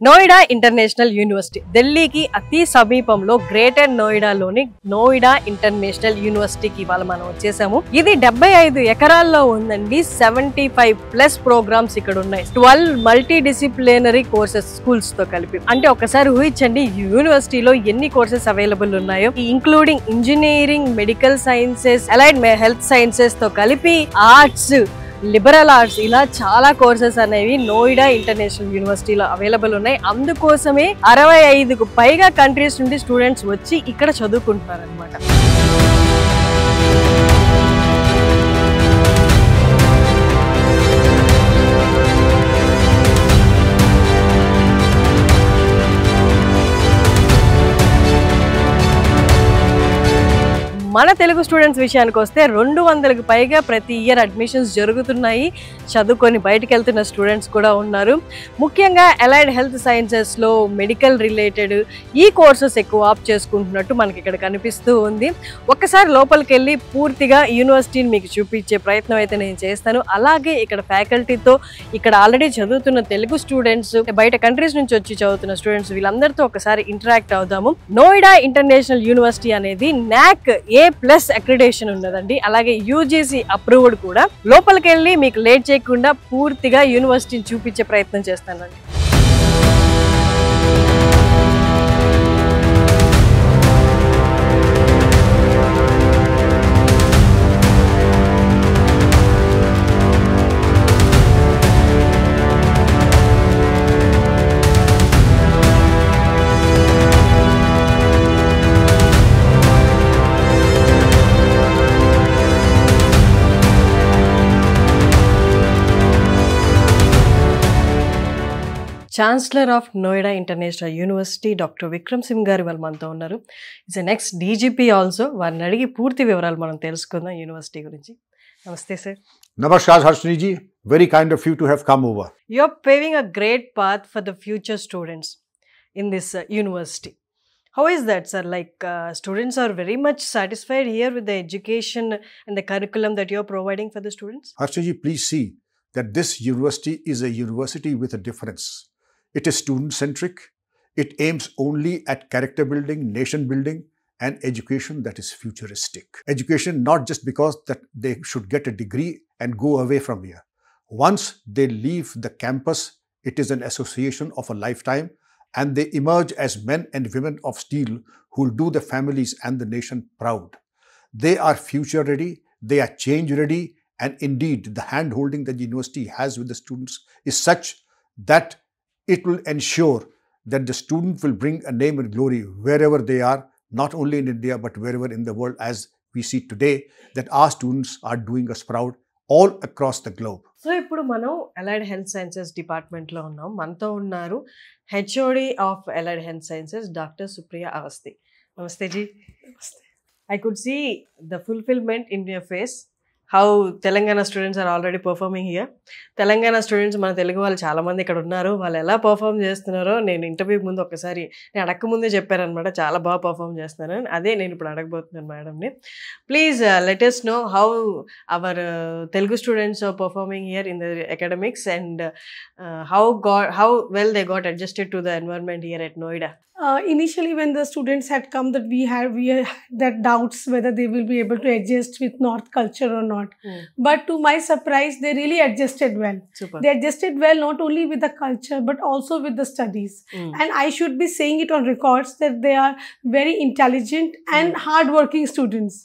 Noida international university ఢిల్లీకి అతి సమీపంలో గ్రేటర్ నోయిడాలోని నోయిడా ఇంటర్నేషనల్ యూనివర్సిటీకి ఇవాళ మనం వచ్చేసాము. ఇది 75 ఎకరాల్లో ఉందండి. 75+ ప్రోగ్రామ్స్ ఇక్కడ ఉన్నాయి. 12 మల్టీ డిసిప్లినరీ కోర్సెస్ స్కూల్స్ తో కలిపి. అంటే ఒకసారి ఊహించండి యూనివర్సిటీలో ఎన్ని కోర్సెస్ అవైలబుల్ ఉన్నాయో, including engineering, medical sciences, allied health sciences తో కలిపి ఆర్ట్స్, లిబరల్ ఆర్ట్స్, ఇలా చాలా కోర్సెస్ అనేవి నోయిడా ఇంటర్నేషనల్ యూనివర్సిటీలో అవైలబుల్ ఉన్నాయి. అందుకోసమే 65కు పైగా కంట్రీస్ నుండి స్టూడెంట్స్ వచ్చి ఇక్కడ చదువుకుంటున్నారు అనమాట. మన తెలుగు స్టూడెంట్స్ విషయానికి వస్తే 200కి పైగా ప్రతి ఇయర్ అడ్మిషన్స్ జరుగుతున్నాయి. చదువుకొని బయటకు వెళ్తున్న స్టూడెంట్స్ కూడా ఉన్నారు. ముఖ్యంగా అలైడ్ హెల్త్ సైన్సెస్లో మెడికల్ రిలేటెడ్ ఈ కోర్సెస్ ఎక్కువ ఆప్ చేసుకుంటున్నట్టు మనకి ఇక్కడ కనిపిస్తూ ఉంది. ఒక్కసారి లోపలికి వెళ్ళి పూర్తిగా యూనివర్సిటీని మీకు చూపించే ప్రయత్నం అయితే నేను చేస్తాను. అలాగే ఇక్కడ ఫ్యాకల్టీతో, ఇక్కడ ఆల్రెడీ చదువుతున్న తెలుగు స్టూడెంట్స్, బయట కంట్రీస్ నుంచి వచ్చి చదువుతున్న స్టూడెంట్స్, వీళ్ళందరితో ఒకసారి ఇంటరాక్ట్ అవుదాము. నోయిడా ఇంటర్నేషనల్ యూనివర్సిటీ అనేది NAC A+ అక్రిడేషన్ ఉన్నదండి. అలాగే UGC అప్రూవ్డ్ కూడా. లోపలికి వెళ్ళి మీకు లేట్ చేయకుండా పూర్తిగా యూనివర్సిటీని చూపించే ప్రయత్నం చేస్తానండి. Chancellor of Noida international university doctor Vikram Singh గారు వాళ్ళు మనతో ఉన్నారు. It's next DGP also. వారిని అడిగి పూర్తి వివరాలు మనం తెలుసుకుందాం యూనివర్సిటీ గురించి. నమస్తే sir. Namaskar Harshini ji, very kind of you to have come over. You are paving a great path for the future students in this university. How is that, sir? Like students are very much satisfied here with the education and the curriculum that you are providing for the students? Harshini ji, please see that this university is a university with a difference. It is student-centric. It aims only at character building, nation building, and education that is futuristic. Education not just because that they should get a degree and go away from here. Once they leave the campus, it is an association of a lifetime, and they emerge as men and women of steel who will do the families and the nation proud. They are future ready, they are change ready, and indeed the hand holding that the university has with the students is such that it will ensure that the student will bring a name and glory wherever they are, not only in India but wherever in the world, as we see today that our students are doing us proud all across the globe. So ఇప్పుడు మనం allied health sciences డిపార్ట్మెంట్లో ఉన్నాం. మనతో ఉన్నారు HOD of allied health sciences doctor Supriya Awasthi. నమస్తే G. I could see the fulfillment in your face. How Telangana students are already performing here. Telangana students మన తెలుగు వాళ్ళు చాలా మంది ఇక్కడ ఉన్నారు. వాళ్ళు ఎలా పర్ఫామ్ చేస్తున్నారో నేను ఇంటర్వ్యూ ముందు ఒకసారి నేను అడగక ముందే చెప్పారనమాట, చాలా బాగా పర్ఫామ్ చేస్తున్నారని. అదే నేను ఇప్పుడు అడగబోతున్నాను మేడంని. Please let us know how our Telugu students are performing here in the academics and how well they got adjusted to the environment here at Noida. Initially when the students had come, that we had that doubts whether they will be able to adjust with North culture or not. But to my surprise, they really adjusted well. Super. They adjusted well not only with the culture but also with the studies. And I should be saying it on records that they are very intelligent and hardworking students.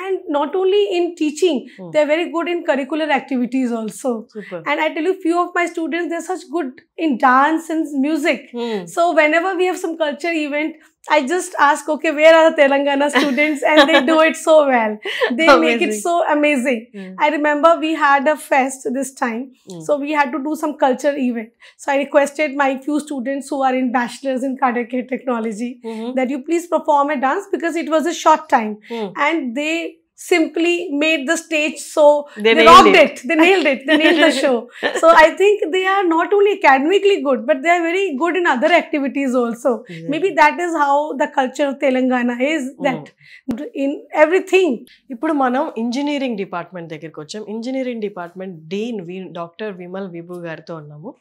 And not only in teaching, they're very good in curricular activities also. Super. And I tell you, few of my students, they're such good in dance and music. So whenever we have some culture event, I just ask, okay, where are the Telangana students? And they do it so well. They make it so amazing. I remember we had a fest this time. So we had to do some culture event. So I requested my few students who are in bachelor's in cardiac care technology that you please perform a dance, because it was a short time. And they simply made the stage, so they rocked it. They nailed it. They nailed the show. So I think they are not only academically good, but they are very good in other activities also. Maybe that is how the culture of Telangana is, that in everything. ఇప్పుడు మనం engineering department దగ్గరికి వచ్చాం. Engineering department dean doctor Vimal Vibhu గారితో ఉన్నాము.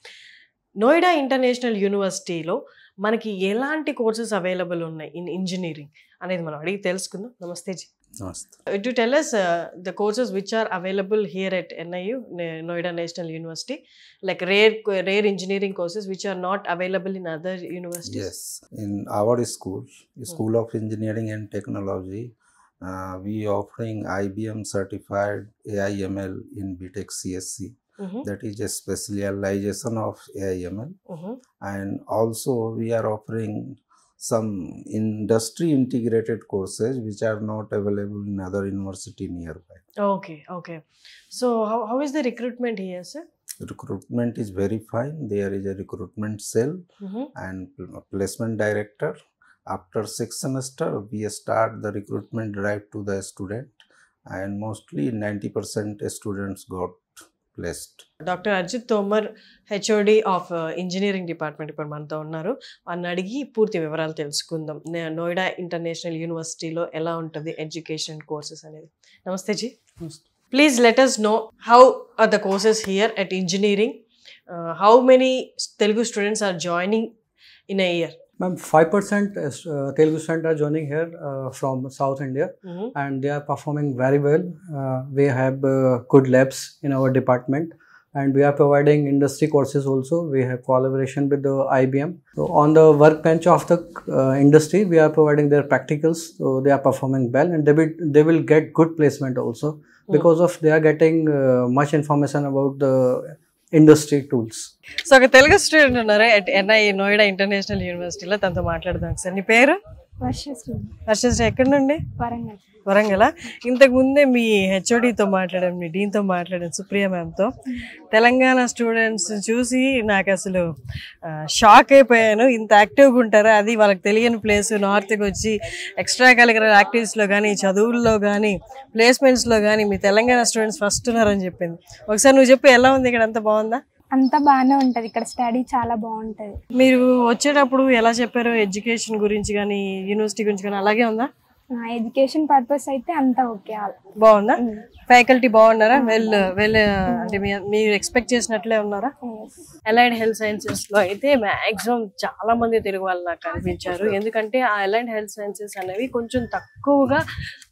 Noida international యూనివర్సిటీలో మనకి ఎలాంటి courses available ఉన్నాయి ఇన్ ఇంజనీరింగ్ అనేది మనం అడిగి తెలుసుకుందాం. నమస్తే జీ. Namaste. Do tell us the courses which are available here at NIU, Noida National University, like rare engineering courses which are not available in other universities. Yes, in our school, School of Engineering and Technology, we offering IBM certified AIML in BTech CSC. That is a specialization of AIML, and also we are offering some industry integrated courses which are not available in other university nearby. Okay. So how is the recruitment here, sir? Recruitment is very fine. There is a recruitment cell and placement director. After 6 semester, we start the recruitment drive to the student, and mostly 90% students got placed. Doctor Arijit Tomar HOD of engineering department ఇప్పుడు మనతో ఉన్నారు. వారిని అడిగి పూర్తి వివరాలు తెలుసుకుందాం. Noida international యూనివర్సిటీలో ఎలా ఉంటుంది ఎడ్యుకేషన్ కోర్సెస్ అనేది. నమస్తే జీ. Please let us know how are the courses here at engineering. How many Telugu students are joining in a year? Ma'am, 5% Telugu students are joining here from South India, and they are performing very well. We have good labs in our department, and we are providing industry courses also. We have collaboration with the IBM. So on the workbench of the industry, we are providing their practicals. So they are performing well, and they will get good placement also because of they are getting much information about the industry tools. So ఒక Telugu student ఉన్నారు at NI Noida international యూనివర్సిటీలో. తనతో మాట్లాడదాం sir. నీ పేరు? వర్షశ్రీ. ఎక్కడి నుండి? వరంగల్. ఇంతకు ముందే మీ హెచ్ఓడితో మాట్లాడాను, మీ డీన్తో మాట్లాడాను, సుప్రియ మ్యామ్తో. తెలంగాణ స్టూడెంట్స్ చూసి నాకు అసలు షాక్ అయిపోయాను. ఇంత యాక్టివ్గా ఉంటారా, అది వాళ్ళకి తెలియని ప్లేస్ నార్త్కి వచ్చి ఎక్స్ట్రా కరికులర్ యాక్టివిటీస్లో కానీ, చదువుల్లో కానీ, ప్లేస్మెంట్స్లో కానీ మీ తెలంగాణ స్టూడెంట్స్ ఫస్ట్ ఉన్నారని చెప్పింది. ఒకసారి నువ్వు చెప్పు, ఎలా ఉంది ఇక్కడ? అంత బాగుందా? అంతా బాగానే ఉంటుంది ఇక్కడ. స్టడీ చాలా బాగుంటుంది. మీరు వచ్చేటప్పుడు ఎలా చెప్పారు ఎడ్యుకేషన్ గురించి కానీ, యూనివర్సిటీ గురించి కానీ? అలాగే ఉందా? ఎడ్యుకేషన్ పర్పస్ అయితే అంతా ఓకే. బాగుందా? ఫ్యాకల్టీ బాగున్నారా? వెల్ అంటే మీరు ఎక్స్పెక్ట్ చేసినట్లే ఉన్నారా? అలైడ్ హెల్త్ సైన్సెస్ లో అయితే మాక్సిమం చాలా మంది తెలుగు వాళ్ళు నాకు కనిపించారు. ఎందుకంటే ఆ అలైడ్ హెల్త్ సైన్సెస్ అనేవి కొంచెం తక్కువగా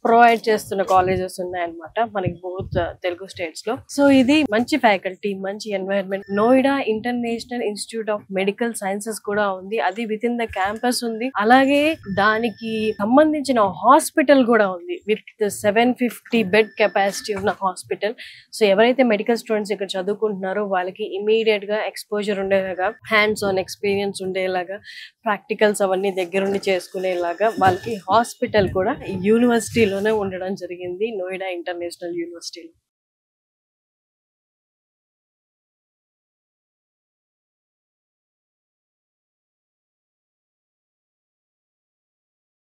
ప్రొవైడ్ చేస్తున్న కాలేజెస్ ఉన్నాయన్నమాట మనకి బోత్ తెలుగు స్టేట్స్ లో. సో ఇది మంచి ఫ్యాకల్టీ, మంచి environment. Noida international institute of medical sciences కూడా ఉంది. అది విత్ ఇన్ ద క్యాంపస్ ఉంది. అలాగే దానికి సంబంధించిన హాస్పిటల్ కూడా ఉంది విత్ 750 బెడ్ కెపాసిటీ ఉన్న హాస్పిటల్. సో ఎవరైతే మెడికల్ స్టూడెంట్స్ ఇక్కడ చదువుకుంటున్నారో వాళ్ళకి ఇమీడియట్ గా ఎక్స్పోజర్ ఉండేలాగా, హ్యాండ్స్ ఆన్ ఎక్స్పీరియన్స్ ఉండేలాగా, ప్రాక్టికల్స్ అవన్నీ దగ్గరుండి చేసుకునేలాగా వాళ్ళకి హాస్పిటల్ కూడా యూనివర్సిటీలోనే ఉండడం జరిగింది, నోయిడా ఇంటర్నేషనల్ యూనివర్సిటీలో.